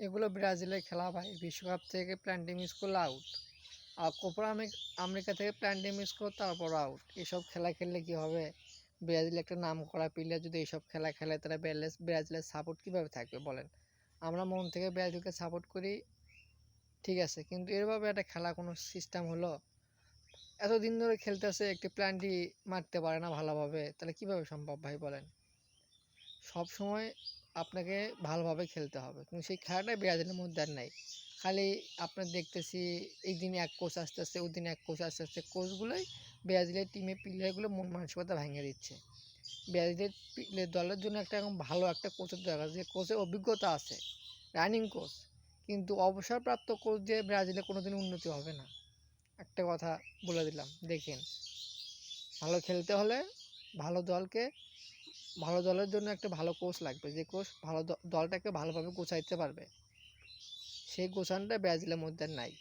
এগুলো ব্রাজিলের খেলা ভাই। বিশ্বকাপ থেকে প্ল্যান্টি মিস করলে আউট। আর কোপা আমেরিকা থেকে প্ল্যান্টি মিস করো তারপর আউট। এসব খেলা খেললে কি হবে? ব্রাজিল একটা নাম করা প্লেয়ার যদি এইসব খেলা খেলে তাহলে ব্রাজিলের সাপোর্ট কীভাবে থাকবে বলেন? আমরা মন থেকে ব্রাজিলকে সাপোর্ট করি, ঠিক আছে, কিন্তু এভাবে একটা খেলা কোনো সিস্টেম হলো? এতদিন ধরে খেলতেছে, একটি প্ল্যান্টি মারতে পারে না ভালোভাবে, তাহলে কিভাবে সম্ভব ভাই বলেন? সব সময় আপনাকে ভালোভাবে খেলতে হবে, কিন্তু সেই খেলাটাই ব্রাজিলের মধ্যে আর নাই। খালি আপনার দেখতেছি একদিন এক কোচ আসতেছে, ওদিন এক কোচ আসতেছে, কোচগুলোই ব্রাজিলের টিমে প্লেয়ারগুলো মন মানসিকতা ভেঙে দিচ্ছে। ব্রাজিলের দলের জন্য এখন ভালো একটা কোচের দরকার, যে কোচের অভিজ্ঞতা আছে, রানিং কোচ। কিন্তু অবসরপ্রাপ্ত কোচ দিয়ে ব্রাজিলে কোনোদিন উন্নতি হবে না। একটা কথা বলে দিলাম, দেখেন, ভালো খেলতে হলে ভালো দলকে ভালো দলের জন্য একটা ভালো কোচ লাগবে, যে কোচ ভালো দলটাকে ভালোভাবে গোছাইতে পারবে। সেই গোছানোটা ব্রাজিলের মধ্যে নাই।